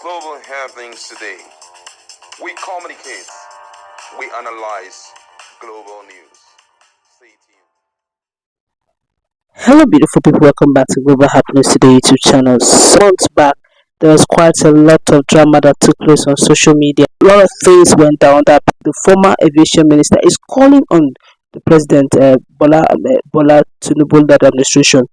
global happenings today. We communicate, we analyze global news. Stay tuned. Hello, beautiful people. Welcome back to Global Happiness Today YouTube channel. Some months back, there was quite a lot of drama that took place on social media. A lot of things went down that the former aviation minister is calling on the president, Bola Tinubu administration,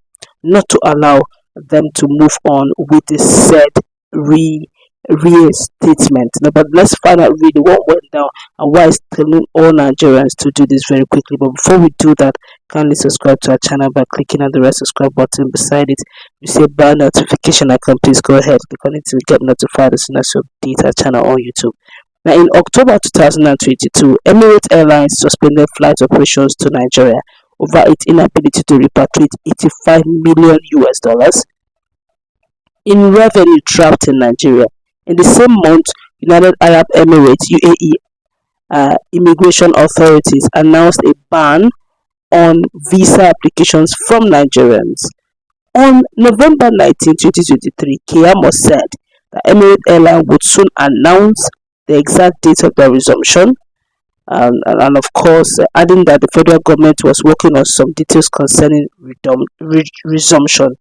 not to allow them to move on with the said re reinstatement. Now, but let's find out really what went down and why it's telling all Nigerians to do this very quickly. But before we do that, kindly subscribe to our channel by clicking on the red subscribe button beside it. You see a bell notification icon, please go ahead, click on it to get notified as soon as you update our channel on YouTube. Now, in October 2022, Emirate Airlines suspended flight operations to Nigeria over its inability to repatriate 85 million US dollars in revenue trapped in Nigeria. In the same month, United Arab Emirates (UAE) immigration authorities announced a ban on visa applications from Nigerians. On November 19, 2023, Keyamo said that Emirate Airline would soon announce the exact date of their resumption, and of course, adding that the federal government was working on some details concerning resumption.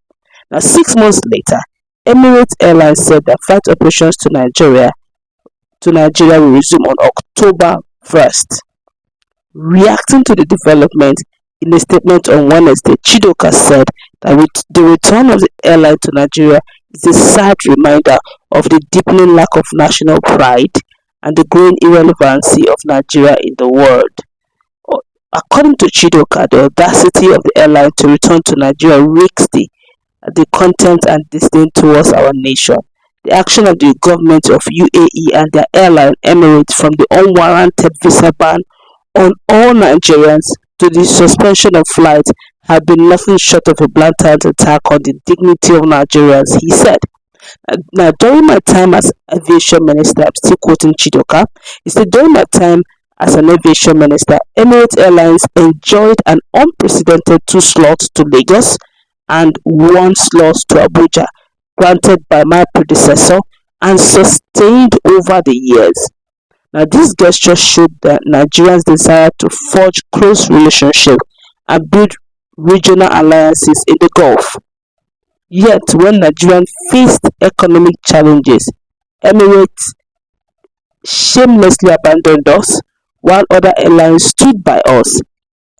Now, 6 months later, Emirates Airlines said that flight operations to Nigeria will resume on October 1st. Reacting to the development, in a statement on Wednesday, Chidoka said that with the return of the airline to Nigeria is a sad reminder of the deepening lack of national pride and the growing irrelevancy of Nigeria in the world. According to Chidoka, the audacity of the airline to return to Nigeria risks the contempt and disdain towards our nation. The action of the government of UAE and their airline Emirate, from the unwarranted visa ban on all Nigerians to the suspension of flights, have been nothing short of a blatant attack on the dignity of Nigerians, he said. Now, during my time as aviation minister, I'm still quoting Chidoka, he said, during my time as an aviation minister, Emirates Airlines enjoyed an unprecedented 2 slots to Lagos and 1 slot to Abuja, granted by my predecessor and sustained over the years. Now, this gesture showed that Nigerians' desire to forge close relationships and build regional alliances in the Gulf. Yet, when Nigerians faced economic challenges, Emirates shamelessly abandoned us, while other airlines stood by us.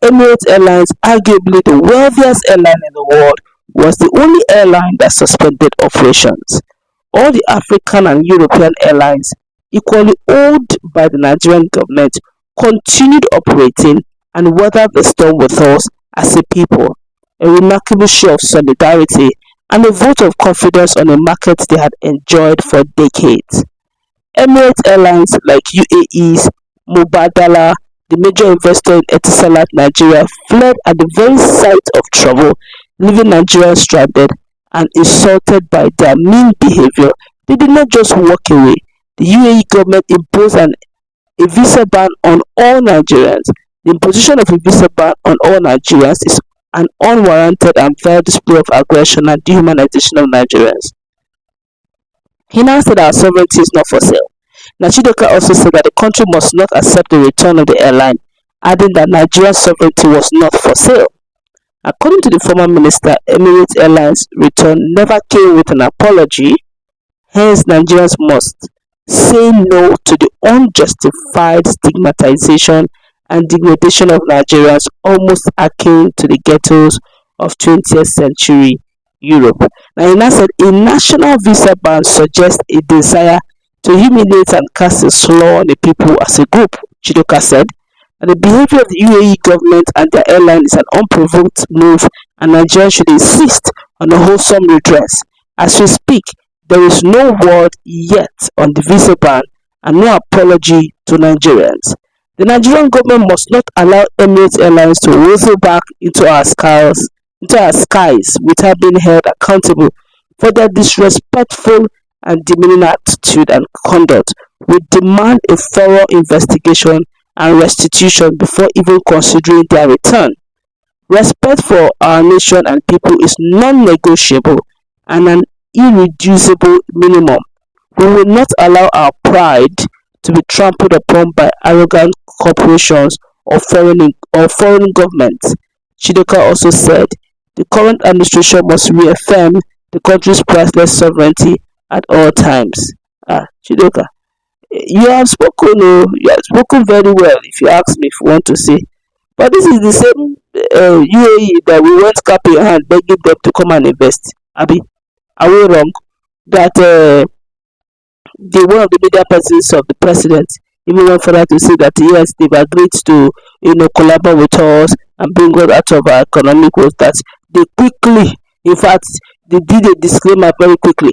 Emirates Airlines, arguably the wealthiest airline in the world, was the only airline that suspended operations. All the African and European airlines, equally owned by the Nigerian government, continued operating and weathered the storm with us as a people, a remarkable show of solidarity and a vote of confidence on a market they had enjoyed for decades. Emirates Airlines, like UAE's Mubadala, the major investor in Etisalat Nigeria, fled at the very sight of trouble, leaving Nigerians stranded and insulted by their mean behavior. They did not just walk away. The UAE government imposed a visa ban on all Nigerians. The imposition of a visa ban on all Nigerians is an unwarranted and vile display of aggression and dehumanization of Nigerians. He now said our sovereignty is not for sale. Chidoka also said that the country must not accept the return of the airline, adding that Nigeria's sovereignty was not for sale. According to the former minister, Emirates Airlines' return never came with an apology. Hence, Nigerians must say no to the unjustified stigmatization and degradation of Nigerians, almost akin to the ghettos of 20th century Europe. Now, he now said a national visa ban suggests a desire to humiliate and cast a slur on the people as a group, Chidoka said. And the behavior of the UAE government and their airline is an unprovoked move, and Nigeria should insist on a wholesome redress. As we speak, there is no word yet on the visa ban and no apology to Nigerians. The Nigerian government must not allow Emirates Airlines to whistle back into our skies without being held accountable for their disrespectful and demeaning attitude and conduct. We demand a thorough investigation and restitution before even considering their return. Respect for our nation and people is non-negotiable and an irreducible minimum. We will not allow our pride to be trampled upon by arrogant corporations or foreign governments. Chidoka also said the current administration must reaffirm the country's priceless sovereignty at all times. Chidoka, you have spoken very well, if you ask me, if you want to say. But this is the same UAE that we went cap in hand begging them to come and invest. Abi, are we wrong? That the one of the media persons of the president even went further to say that yes, they've agreed to collaborate with us and bring us out of our economic woes. That they quickly, in fact, they did a disclaimer very quickly.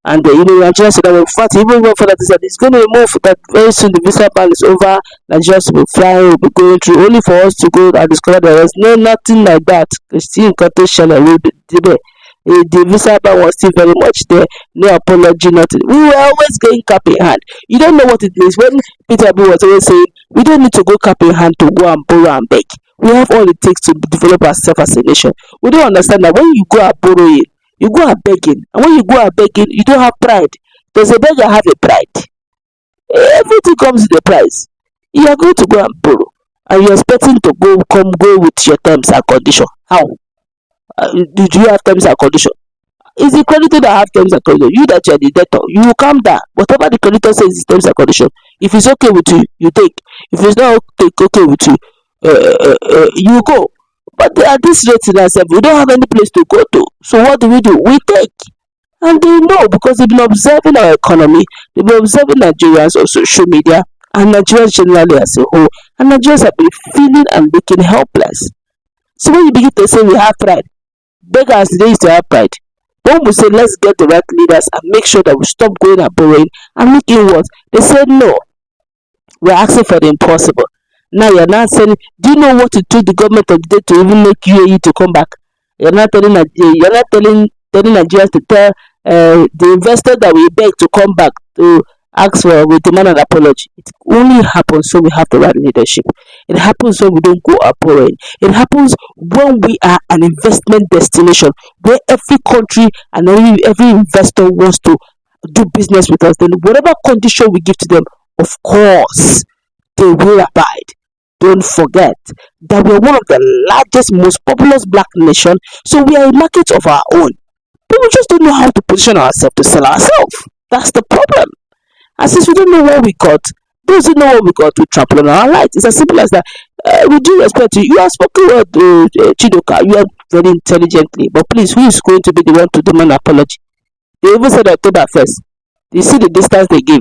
And Nigeria said that in fact, even went further to say it's going to remove that very soon the visa ban is over. Nigeria will be flying, will be going through, only for us to go and discover that there's nothing like that. Christine Koteshala will be there. The visa ban was still very much there, no apology, nothing. We were always going cap in hand. You don't know what it means. When Peter Abu was always saying, we don't need to go cap in hand to go and borrow and beg. We have all it takes to develop ourselves as a nation. We don't understand that when you go and borrowing, you go and begging. And when you go and begging, you don't have pride. Does a beggar have a pride? Everything comes with a price. You are going to go and borrow, and you're expecting to go with your terms and condition. How? Do you have terms and condition? It's the creditor that have terms and condition. You that you are the debtor, you will calm down. Whatever the creditor says is terms and condition. If it's okay with you, you take. If it's not okay with you, you go. But at this rate in ourselves, we don't have any place to go to. So what do? We take. And they know because they've been observing our economy, they've been observing Nigerians on social media and Nigerians generally as a whole. And Nigerians have been feeling and looking helpless. So when you begin to say we have pride, beggars they used to have pride. When we say let's get the right leaders and make sure that we stop going and borrowing and making what? They said no. We're asking for the impossible. Now you're not saying, do you know what it took the government of the day to even make UAE to come back? You're not telling Nigerians to tell the investors that we beg to come back to ask for, we demand an apology. It only happens when we have the right leadership. It happens when we don't go up borrowing. It happens when we are an investment destination where every country and every investor wants to do business with us. Then whatever condition we give to them, of course, they will abide. Don't forget that we're one of the largest, most populous black nation, so we are a market of our own. But we just don't know how to position ourselves to sell ourselves. That's the problem. And since we don't know what we got, those who know what we got, we trample on our rights. It's as simple as that. With due respect to you, you have spoken well, Chidoka. You are very intelligently, but please, who is going to be the one to demand an apology? They even said October 1st. You see the distance they give.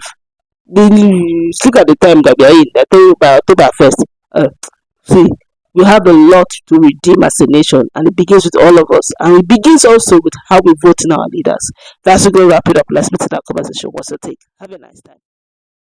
Look at the time that they are in. They tell you by October 1st. See, we have a lot to redeem as a nation, and it begins with all of us, and it begins also with how we vote in our leaders. That's going to wrap it up. Let's meet in that conversation. What's your take? Have a nice time.